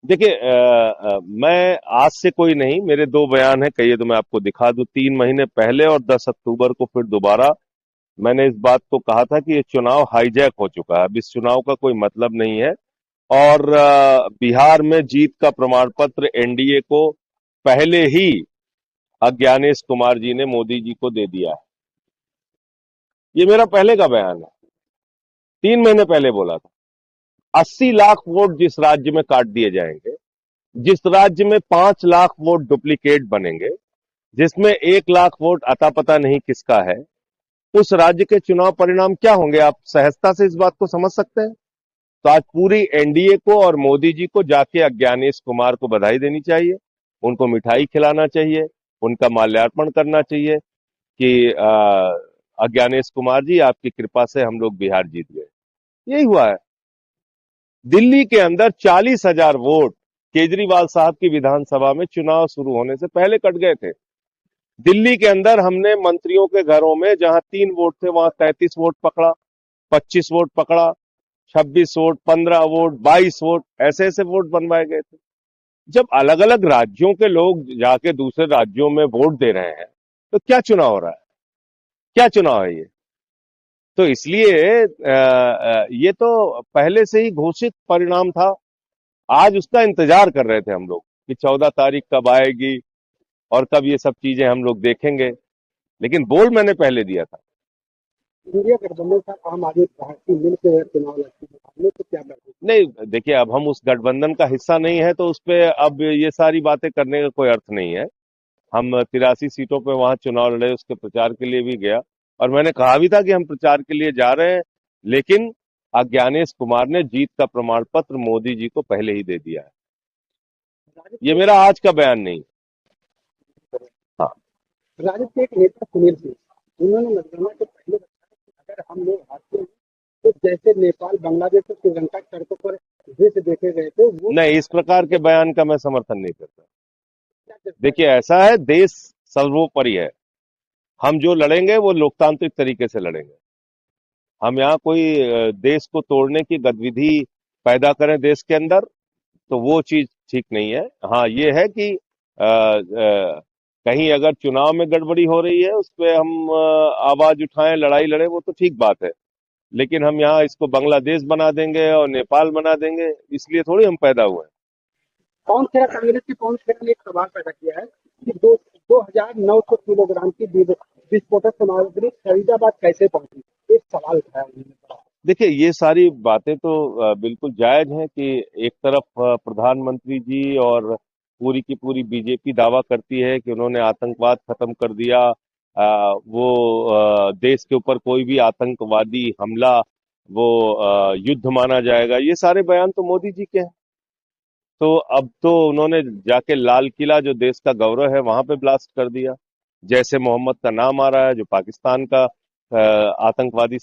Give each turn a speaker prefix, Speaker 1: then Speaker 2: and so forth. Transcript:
Speaker 1: देखिए, मैं आज से कोई नहीं, मेरे दो बयान हैं, कहिए तो मैं आपको दिखा दूं। 3 महीने पहले और 10 अक्टूबर को फिर दोबारा मैंने इस बात को कहा था कि ये चुनाव हाईजैक हो चुका है, अब इस चुनाव का कोई मतलब नहीं है। और बिहार में जीत का प्रमाण पत्र एनडीए को पहले ही अज्ञानेश कुमार जी ने मोदी जी को दे दिया है। ये मेरा पहले का बयान है, 3 महीने पहले बोला था। 80 लाख वोट जिस राज्य में काट दिए जाएंगे, जिस राज्य में 5 लाख वोट डुप्लीकेट बनेंगे, जिसमें 1 लाख वोट अता पता नहीं किसका है, उस राज्य के चुनाव परिणाम क्या होंगे? आप सहजता से इस बात को समझ सकते हैं। तो आज पूरी एनडीए को और मोदी जी को जाके अज्ञानेश कुमार को बधाई देनी चाहिए, उनको मिठाई खिलाना चाहिए, उनका माल्यार्पण करना चाहिए कि अज्ञानेश कुमार जी, आपकी कृपा से हम लोग बिहार जीत गए। यही हुआ है। दिल्ली के अंदर 40,000 वोट केजरीवाल साहब की विधानसभा में चुनाव शुरू होने से पहले कट गए थे। दिल्ली के अंदर हमने मंत्रियों के घरों में जहां 3 वोट थे वहां 33 वोट पकड़ा, 25 वोट पकड़ा, 26 वोट, 15 वोट, 22 वोट, ऐसे ऐसे वोट बनवाए गए थे। जब अलग अलग राज्यों के लोग जाके दूसरे राज्यों में वोट दे रहे हैं, तो क्या चुनाव हो रहा है? क्या चुनाव है ये? तो इसलिए ये तो पहले से ही घोषित परिणाम था। आज उसका इंतजार कर रहे थे हम लोग कि 14 तारीख कब आएगी और कब ये सब चीजें हम लोग देखेंगे। लेकिन बोल मैंने पहले दिया था।
Speaker 2: इंडिया गठबंधन का आम आदमी पार्टी मिलकर अगर चुनाव लड़ती है हमने तो क्या कर
Speaker 1: नहीं, देखिए, अब हम उस गठबंधन का हिस्सा नहीं है तो उस पे अब ये सारी बातें करने का कोई अर्थ नहीं है। हम 83 सीटों पे वहां चुनाव लड़े, उसके प्रचार के लिए भी गया, और मैंने कहा भी था कि हम प्रचार के लिए जा रहे हैं। लेकिन अज्ञानेश कुमार ने जीत का प्रमाण पत्र मोदी जी को पहले ही दे दिया है।
Speaker 2: राजद
Speaker 1: ये
Speaker 2: के
Speaker 1: मेरा आज का बयान नहीं है। हाँ।
Speaker 2: राजद के एक नेता सुनील सिंह उन्होंने मतगणना के पहले बताया कि अगर हम लोग हारते हैं तो जैसे नेपाल बांग्लादेश और श्रीलंका की सड़कों पर दृश्य देखे गए थे वो
Speaker 1: नहीं, इस प्रकार के बयान का मैं समर्थन नहीं करता।
Speaker 2: क्या चर्चा
Speaker 1: देखिए, ऐसा है, देश सर्वोपरि है। हम जो लड़ेंगे वो लोकतांत्रिक तरीके से लड़ेंगे। हम यहाँ कोई देश को तोड़ने की गतिविधि पैदा करें देश के अंदर, तो वो चीज ठीक नहीं है। हाँ, ये है कि कहीं अगर चुनाव में गड़बड़ी हो रही है, उस पे हम आवाज उठाएं, लड़ाई लड़े, वो तो ठीक बात है। लेकिन हम यहाँ इसको बांग्लादेश बना देंगे और नेपाल बना देंगे, इसलिए थोड़ी हम पैदा हुए हैं।
Speaker 2: पवन खेरा कांग्रेस के पवन खेरा ने एक सवाल पैदा किया है कि 2,900 किलोग्राम की विस्फोटक सामग्री फरीदाबाद कैसे पहुंची। एक सवाल उठाया उन्होंने।
Speaker 1: देखिए, ये सारी बातें तो बिल्कुल जायज हैं कि एक तरफ प्रधानमंत्री जी और पूरी की पूरी बीजेपी दावा करती है कि उन्होंने आतंकवाद खत्म कर दिया। वो देश के ऊपर कोई भी आतंकवादी हमला वो युद्ध माना जाएगा। ये सारे बयान तो मोदी जी के हैं। तो अब तो उन्होंने जाके लाल किला, जो देश का गौरव है, वहां पे ब्लास्ट कर दिया। जैसे मोहम्मद का नाम आ रहा है, जो पाकिस्तान का आतंकवादी